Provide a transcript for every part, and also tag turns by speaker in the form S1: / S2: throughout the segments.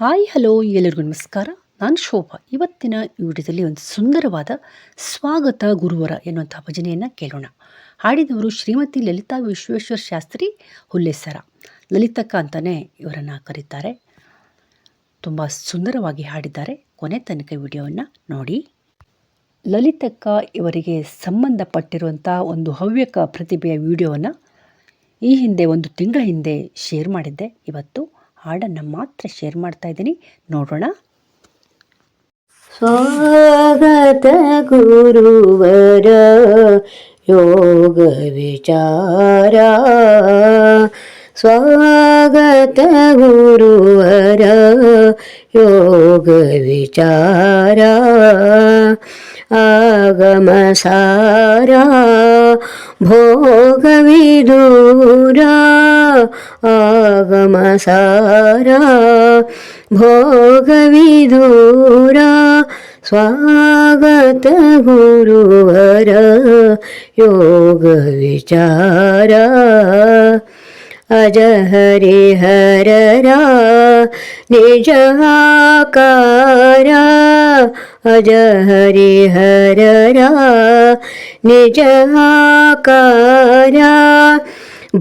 S1: Hi hello ಎಲ್ಲರಿಗೂ ನಮಸ್ಕಾರ. ನಾನು ಶೋಭಾ. ಇವತ್ತಿನ ಈ ವಿಡಿಯೋದಲ್ಲಿ ಒಂದು ಸುಂದರವಾದ ಸ್ವಾಗತ ಗುರುವರ ಎನ್ನುವಂಥ ಭಜನೆಯನ್ನು ಕೇಳೋಣ. ಹಾಡಿದವರು ಶ್ರೀಮತಿ ಲಲಿತಾ ವಿಶ್ವೇಶ್ವರ ಶಾಸ್ತ್ರಿ ಹುಲ್ಲೇಸರ. ಲಲಿತಕ್ಕ ಅಂತಲೇ ಇವರನ್ನು ಕರೀತಾರೆ. ತುಂಬ ಸುಂದರವಾಗಿ ಹಾಡಿದ್ದಾರೆ. ಕೊನೆ ತನಕ ವಿಡಿಯೋವನ್ನು ನೋಡಿ. ಲಲಿತಕ್ಕ ಇವರಿಗೆ ಸಂಬಂಧಪಟ್ಟಿರುವಂಥ ಒಂದು ಹವ್ಯಕ ಪ್ರತಿಭೆಯ ವಿಡಿಯೋವನ್ನು ಈ ಹಿಂದೆ ಒಂದು ತಿಂಗಳ ಹಿಂದೆ ಶೇರ್ ಮಾಡಿದ್ದೆ. ಇವತ್ತು ಹಾಡನ್ನು ಮಾತ್ರ ಶೇರ್ ಮಾಡ್ತಾ ಇದ್ದೀನಿ, ನೋಡೋಣ.
S2: ಸ್ವಾಗತ ಗುರುವರ ಯೋಗ ವಿಚಾರ, ಸ್ವಾಗತ ಗುರುವರ ಯೋಗ ವಿಚಾರ, ಆಗಮ ಸಾರ ಭೋಗ ವಿದೂರ, ಆಗಮ ಸಾರ ಭೋಗ ವಿದೂರ, ಸ್ವಾಗತ ಗುರುವರ ಯೋಗ ವಿಚಾರ. ಅಜ ಹರಿಹರರ ನಿಜ ಆಕಾರ, ಅಜ ಹರಿಹರರ ನಿಜ ಆಕಾರ,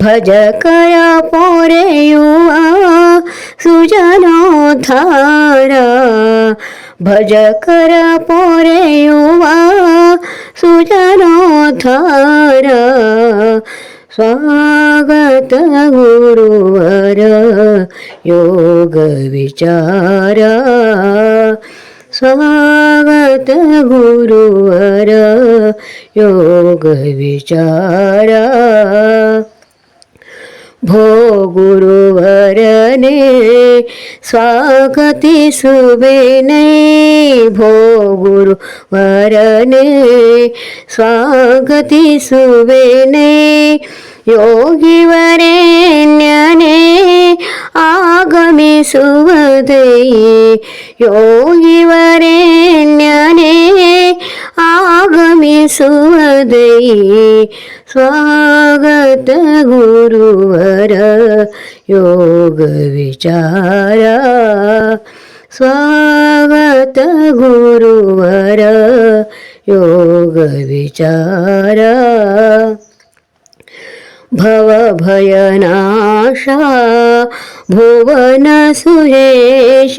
S2: ಭಜಕರ ಪೊರೆಯುವ ಸುಜನೋದ್ಧಾರ, ಭಜಕರ ಪೊರೆಯುವ ಸುಜನೋದ್ಧಾರ, ಸ್ವಾಗತ ಗುರುವರ ಯೋಗ ವಿಚಾರ, ಸ್ವಾಗತ ಗುರುವರ ಯೋಗ ವಿಚಾರ. ಭೋ ಗುರುವರನೇ ಸ್ವಾಗತಿಸುವೆನೇ, ಭೋ ಗುರುವರನೇ ಸ್ವಾಗತಿಸುವೆನೇ, ಯೋಗಿವರೇಣ್ಯನೇ ಆಗಮಿಸುವುದೇ, ಯೋಗಿವರೇಣ್ಯನೇ ಆಗಮಿಸುವುದೇ, ಸ್ವಾಗತ ಗುರುವರ ಯೋಗ ವಿಚಾರ, ಸ್ವಾಗತ ಗುರುವರ ಯೋಗ ವಿಚಾರ. ಭವ ಭಯನಾಶ ಭುವನ ಸುರೇಶ,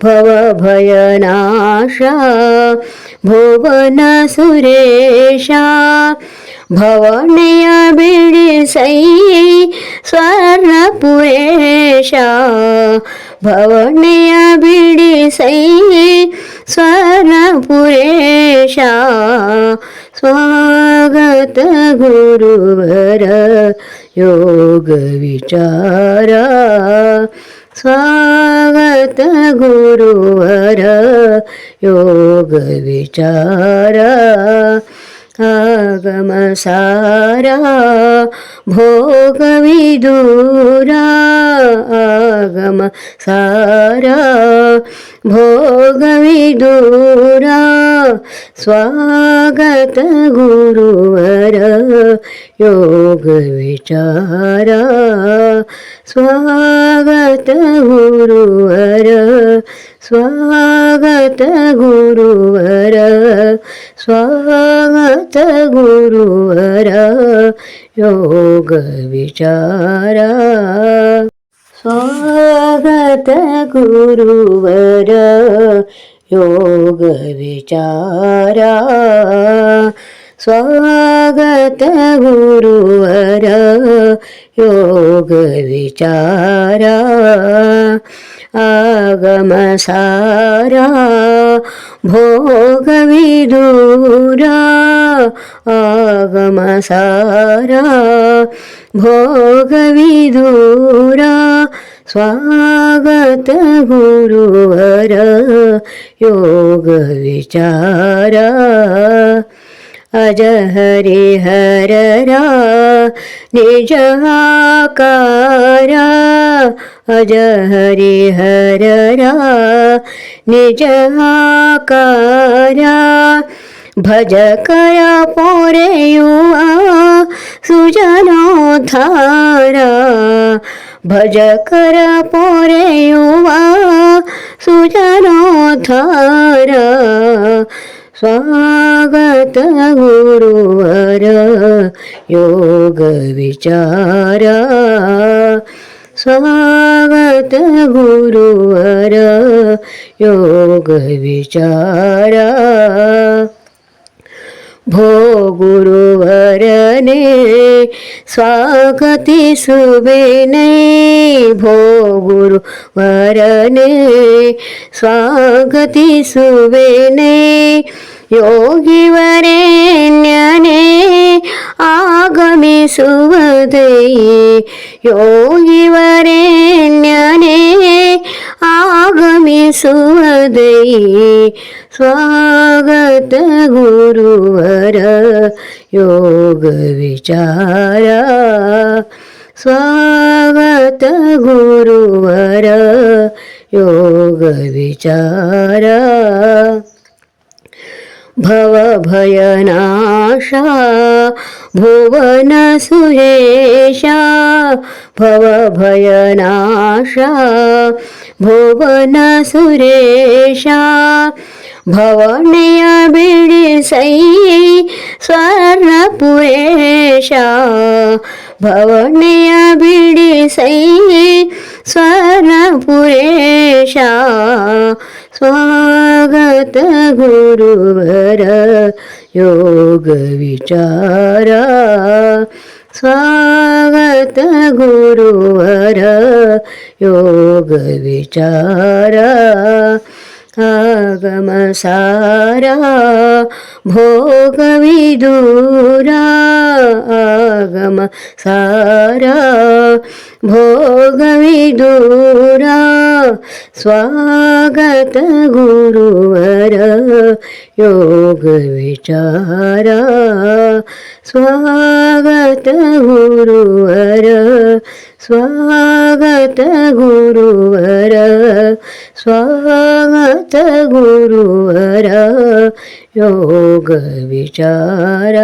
S2: ಭವ ಭಯನಾಶ ಭುವನ ಸುರೇಶ, ಭವನೆಯ ಬಿಡಿಸೈ ಸ್ವರ್ಣಪುರೇಶ, ಭವನೆಯ ಬಿಡಿಸೈ ಸ್ವರ್ಣಪುರೇಶ, ಸ್ವಾಗತ ಗುರುವರ ಯೋಗ ವಿಚಾರ, ಸ್ವಾಗತ ಗುರುವರ ಯೋಗ ವಿಚಾರ. ಆಗಮ ಸಾರ ಭೋಗ ವಿದೂರ, ಆಗಮ ಸಾರ ಭೋಗ ವಿದೂರ, ಸ್ವಾಗತ ಗುರುವರ ಯೋಗ ವಿಚಾರ, ಸ್ವಾಗತ ಗುರುವರ, ಸ್ವಾಗತ ಗುರುವರ, ಸ್ವಾಗತ ಗುರುವರ ಯೋಗ ವಿಚಾರ, ಸ್ವಾಗತ ಗುರುವರ ಯೋಗ ವಿಚಾರ, ಸ್ವಾಗತ ಗುರುವರ ಯೋಗ ವಿಚಾರ. ಆಗಮ ಸಾರ ಭೋಗ ವಿದೂರ, ಆಗಮ ಸಾರ ಭೋಗ ವಿದೂರ, ಸ್ವಾಗತ ಗುರುವರ ಯೋಗ ವಿಚಾರ. ಅಜ ಹರಿಹರರ ನಿಜ ಆಕಾರ, ಅಜ ಹರಿಹರರ ನಿಜ ಆಕಾರ, ಭಜಕರ ಪೊರೆಯುವ ಸುಜನೋದ್ಧಾರ, ಭಜಕರ ಪೊರೆಯುವ ಸುಜನೋದ್ಧಾರ ಸ್ವಾಗತ ಗುರುವರ ಯೋಗ ವಿಚಾರ ಸ್ವಾಗತ ಗುರುವರ ಯೋಗ ವಿಚಾರ ಭೋ ಗುರುವರನೇ ಸ್ವಾಗತಿಸುವೆನೇ ಭೋ ಗುರುವರನೇ ಸ್ವಾಗತಿಸುವೆನೇ ಯೋಗಿವರೇಣ್ಯನೇ ಆಗಮಿಸುವುದೇ ಯೋಗಿವರೇಣ್ಯನೇ ಆಗಮಿಸುವುದೇ ಸ್ವಾಗತ ಗುರುವರ ಯೋಗ ವಿಚಾರ ಸ್ವಾಗತ ಗುರುವರ ಯೋಗ ವಿಚಾರ ಭವಭಯನಾಶ ಭುವನ ಸುರೇಶ ಭವಭಯನಾಶ ಭುವನ ಸುರೇಶ ಭವನೆಯ ಬಿಡಿಸೈ ಸ್ವರ್ಣಪುರೇಶ ಭವನೆಯ ಬಿಡಿಸೈ ಸ್ವರ್ಣಪುರೇಶ ಸ್ವಾಗತ ಗುರುವರ ಯೋಗ ವಿಚಾರ ಸ್ವಾಗತ ಗುರುವರ ಯೋಗ ವಿಚಾರ ಆಗಮ ಸಾರ ಭೋಗ ವಿದೂರ ಆಗಮ ಸಾರ ಭೋಗ ವಿದೂರ ಸ್ವಾಗತ ಗುರುವರ ಯೋಗ ವಿಚಾರ ಸ್ವಾಗತ ಗುರುವರ ಸ್ವಾಗತ ಗುರುವರ ಸ್ವಾಗತ ಗುರುವರ ಯೋಗ ವಿಚಾರ